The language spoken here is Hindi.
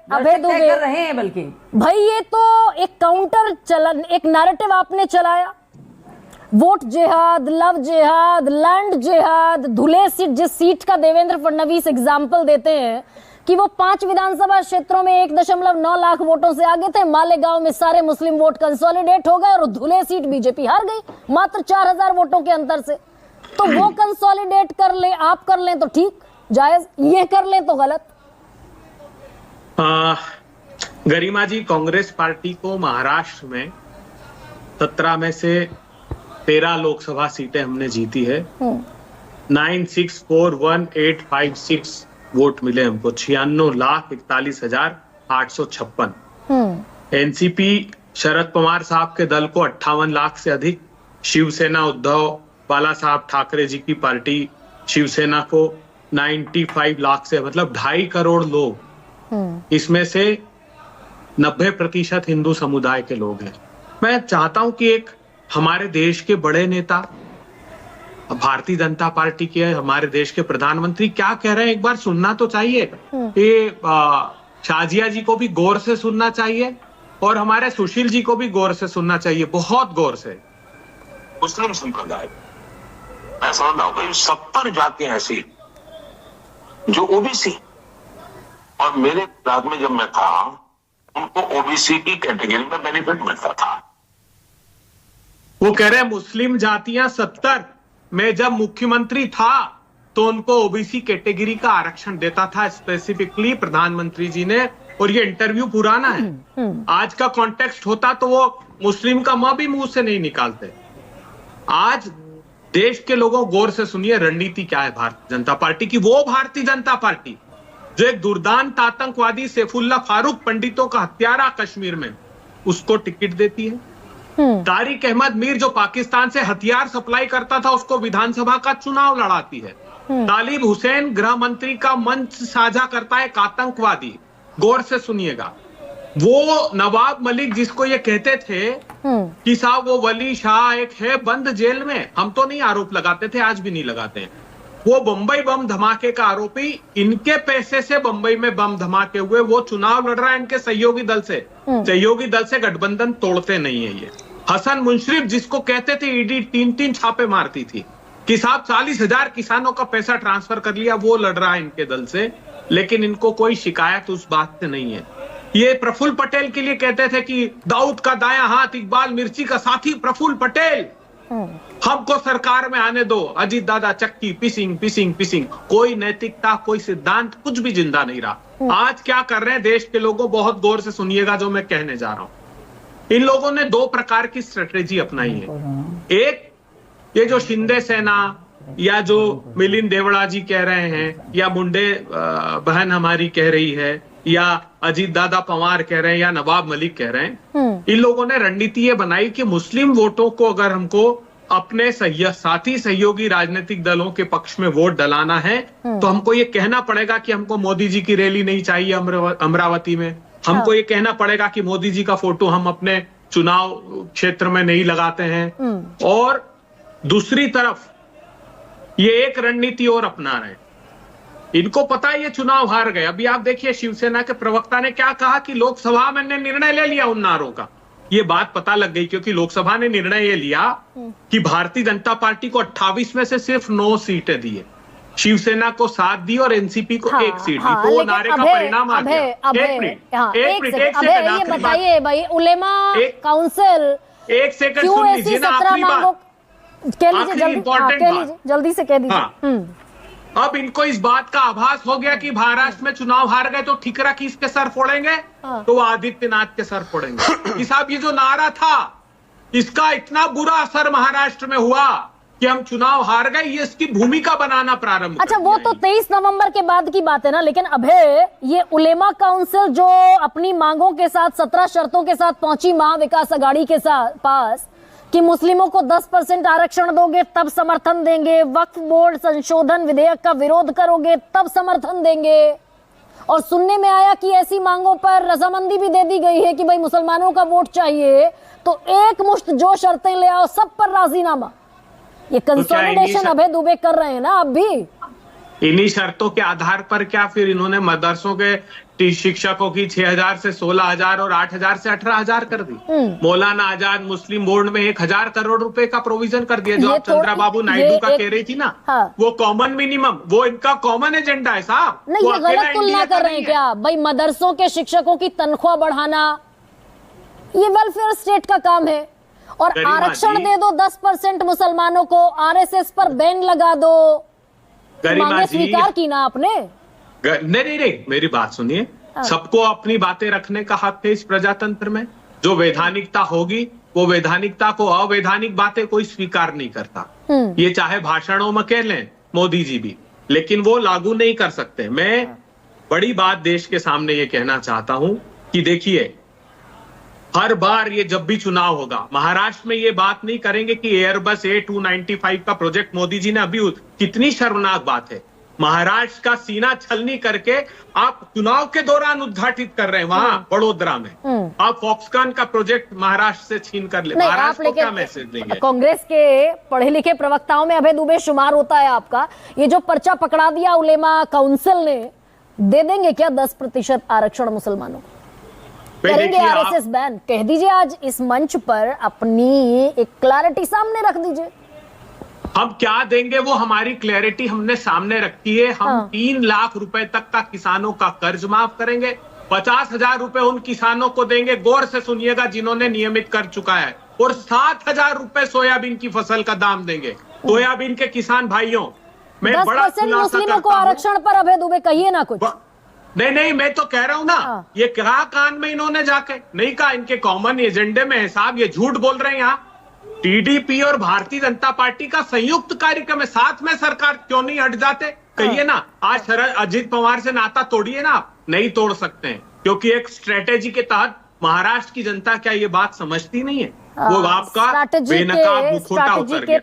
अभय दुबे कर रहे हैं। बल्कि भाई ये तो एक काउंटर चलन, एक नैरेटिव आपने चलाया, वोट जिहाद, लव जिहाद, लैंड जिहाद। धुले सीट, जिस सीट का देवेंद्र फडणवीस एग्जाम्पल देते हैं कि वो 5 विधानसभा क्षेत्रों में 1.9 लाख वोटों से आगे थे, मालेगांव में सारे मुस्लिम वोट कंसोलिडेट हो गए और धुले सीट बीजेपी हार गई मात्र 4000 वोटों के अंतर से। तो वो कंसोलिडेट कर ले, आप कर लें तो ठीक, जायज, ये कर लें तो गलत। गरिमा जी, कांग्रेस पार्टी को महाराष्ट्र में 17 में से 13 लोकसभा सीटें हमने जीती है। 9641,856 वोट मिले हमको, 96,41,856। एनसीपी शरद पवार साहब के दल को 58 लाख से अधिक, शिवसेना उद्धव बाला साहब ठाकरे जी की पार्टी शिवसेना को 95 लाख से, मतलब 2.5 करोड़ लोग, इसमें से 90% हिंदू समुदाय के लोग हैं। मैं चाहता हूं कि एक हमारे देश के बड़े नेता, भारतीय जनता पार्टी के हमारे देश के प्रधानमंत्री क्या कह रहे हैं एक बार सुनना तो चाहिए। ये शाजिया जी को भी गौर से सुनना चाहिए और हमारे सुशील जी को भी गौर से सुनना चाहिए, बहुत गौर से। मुस्लिम संप्रदाय, मैं समझता हूं कि 70 जातियां ऐसी जो ओबीसी, और मेरे राज्य में जब मैं था उनको ओबीसी की कैटेगरी में बेनिफिट मिलता था। वो कह रहे हैं मुस्लिम जातियां 70 में जब मुख्यमंत्री था तो उनको ओबीसी कैटेगरी का आरक्षण देता था स्पेसिफिकली प्रधानमंत्री जी ने, और ये इंटरव्यू पुराना है। आज का कॉन्टेक्स्ट होता तो वो मुस्लिम का म भी मुंह से नहीं निकालते। आज देश के लोगों गौर से सुनिए रणनीति क्या है भारतीय जनता पार्टी की। वो भारतीय जनता पार्टी जो एक दुर्दांत आतंकवादी सैफुल्लाह फारूक पंडितों का हत्यारा कश्मीर में, उसको टिकट देती है। तारिक अहमद मीर जो पाकिस्तान से हथियार सप्लाई करता था उसको विधानसभा का चुनाव लड़ाती है। तालिब हुसैन गृह मंत्री का मंच साझा करता है एक आतंकवादी। गौर से सुनिएगा, वो नवाब मलिक जिसको ये कहते थे कि साहब वो वली शाह एक है बंद जेल में, हम तो नहीं आरोप लगाते थे, आज भी नहीं लगाते हैं, वो बंबई बम धमाके का आरोपी, इनके पैसे से बंबई में बम धमाके हुए, वो चुनाव लड़ रहा है इनके सहयोगी दल से। सहयोगी दल से गठबंधन तोड़ते नहीं है ये। हसन मुशर्रफ जिसको कहते थे ईडी 3 छापे मारती थी कि साहब 40,000 किसानों का पैसा ट्रांसफर कर लिया, वो लड़ रहा है इनके दल से, लेकिन इनको कोई शिकायत उस बात से नहीं है। ये प्रफुल्ल पटेल के लिए कहते थे कि दाऊद का दायां हाथ, इकबाल मिर्ची का साथी प्रफुल्ल पटेल, हमको सरकार में आने दो, अजीत दादा चक्की पिसिंग पिसिंग पिसिंग। कोई नैतिकता, कोई सिद्धांत, कुछ भी जिंदा नहीं रहा। आज क्या कर रहे हैं देश के लोगों, बहुत गौर से सुनिएगा जो मैं कहने जा रहा हूं। इन लोगों ने 2 प्रकार की स्ट्रेटेजी अपनाई है। एक, ये जो शिंदे सेना या जो मिलिंद देवड़ा जी कह रहे हैं, या मुंडे बहन हमारी कह रही है, या अजीत दादा पवार कह रहे हैं, या नवाब मलिक कह रहे हैं, इन लोगों ने रणनीति ये बनाई कि मुस्लिम वोटों को अगर हमको अपने साथी सहयोगी राजनीतिक दलों के पक्ष में वोट डलाना है तो हमको ये कहना पड़ेगा कि हमको मोदी जी की रैली नहीं चाहिए अमरावती में, हमको ये कहना पड़ेगा कि मोदी जी का फोटो हम अपने चुनाव क्षेत्र में नहीं लगाते हैं। और दूसरी तरफ ये एक रणनीति और अपना रहे हैं। इनको पता है ये चुनाव हार गए। अभी आप देखिए शिवसेना के प्रवक्ता ने क्या कहा कि लोकसभा में ने निर्णय ले लिया उन नारों का। ये बात पता लग गई क्योंकि लोकसभा ने निर्णय ये लिया कि भारतीय जनता पार्टी को 28 में से सिर्फ 9 सीटें दी है, शिवसेना को 7 दी और एनसीपी को 1 सीट दी। तो वो नारे का परिणाम आ गया। एक मिनट ये बताइए भाई, उलेमा काउंसिल, एक सेकंड सुन लीजिए ना, आखिरी बात कह लीजिए, जल्दी से कह दीजिए। अब इनको इस बात का आभास हो गया कि महाराष्ट्र में चुनाव हार गए तो ठिकरा किसके सर फोड़ेंगे, तो वो आदित्यनाथ के सर फोड़ेंगे। कि साहब ये जो नारा था इसका इतना बुरा असर महाराष्ट्र में हुआ कि हम चुनाव हार गए, ये इसकी भूमिका बनाना प्रारंभ। अच्छा, वो तो 23 नवंबर के बाद की बात है ना, लेकिन अभय ये उलेमा काउंसिल जो अपनी मांगों के साथ 17 शर्तों के साथ पहुंची महाविकास अघाड़ी के पास कि मुस्लिमों को 10% आरक्षण दोगे तब समर्थन देंगे, वक्फ बोर्ड संशोधन विधेयक का विरोध करोगे तब समर्थन देंगे, और सुनने में आया कि ऐसी मांगों पर रजामंदी भी दे दी गई है कि भाई मुसलमानों का वोट चाहिए तो एक मुश्त जो शर्तें ले आओ सब पर राजीनामा। ये कंसोलिडेशन अभय दुबे कर रहे हैं ना अब भी। इन्हीं शर्तों के आधार पर क्या फिर इन्होंने मदरसों के शिक्षकों की 6,000 से 16,000 और 8,000 से 18,000 कर दी। मौलाना आजाद मुस्लिम बोर्ड में 1,000 करोड़ रुपए का प्रोविजन कर दिया, जो ये आप चंद्राबाबू नायडू का कह रही थी ना। हाँ। वो कॉमन मिनिमम, वो इनका कॉमन एजेंडा है साहब। नहीं, वो ये अकेला गलत तुलना इंडिया का कर रहे हैं नहीं है। क्या भाई? मदरसों के शिक्षकों की तनख्वाह बढ़ाना ये वेलफेयर स्टेट का काम है, और गरिमा आरक्षण जी। दे दो 10% मुसलमानों को, आरएसएस पर बैन लगा दो। गरिमा मांगे जी, स्वीकार की ना आपने। नहीं, मेरी बात सुनिए। सबको अपनी बातें रखने का हक है इस प्रजातंत्र में। जो वैधानिकता होगी, वो वैधानिकता को अवैधानिक बातें कोई स्वीकार नहीं करता। ये चाहे भाषणों में कह लें मोदी जी भी, लेकिन वो लागू नहीं कर सकते। मैं बड़ी बात देश के सामने ये कहना चाहता हूं कि देखिए, हर बार ये जब भी चुनाव होगा, महाराष्ट्र में ये बात नहीं करेंगे कि एयरबस A295 का प्रोजेक्ट मोदी जी ने अभी, कितनी शर्मनाक बात है। महाराष्ट्र का सीना छलनी करके आप चुनाव के दौरान उद्घाटित कर रहे हैं वहां बड़ोदरा में। आप फॉक्सकॉन का प्रोजेक्ट महाराष्ट्र से छीन कर ले। नहीं, आप महाराष्ट्र को क्या लेकिन मैसेज देंगे? कांग्रेस के पढ़े लिखे प्रवक्ताओं में अभय दुबे शुमार होता है आपका। ये जो पर्चा पकड़ा दिया उलेमा काउंसिल ने, दे देंगे क्या 10% आरक्षण मुसलमानों को? करेंगे देखिए, आरएसएस बैन? कह दीजिए आज इस मंच पर, अपनी एक क्लैरिटी सामने रख दीजिए। हम क्या देंगे वो हमारी क्लैरिटी हमने सामने रखी है। हम 3 लाख रुपए तक का किसानों का कर्ज माफ करेंगे। 50,000 रुपए उन किसानों को देंगे, गौर से सुनिएगा, जिन्होंने नियमित कर चुका है। और 7,000 रुपए सोयाबीन की फसल का दाम देंगे। सोयाबीन के किसान भाइयों, मैं बड़ा 10% मुस्लिमों को आरक्षण पर अभय दुबे कहिए ना कुछ। नहीं, मैं तो कह रहा हूं ना, ये कहा कान में इन्होंने जाके नहीं कहा। इनके कॉमन एजेंडे में है साहब, ये झूठ बोल रहे हैं। यहाँ टीडीपी और भारतीय जनता पार्टी का संयुक्त कार्यक्रम है, साथ में सरकार क्यों नहीं हट जाते? कहिए ना। आज शरद अजीत पवार से नाता तोड़िए ना, आप नहीं तोड़ सकते हैं, क्योंकि एक स्ट्रेटेजी के तहत महाराष्ट्र की जनता क्या ये बात समझती नहीं है? वो आपका बेनकाब मुखौटा उतर गया।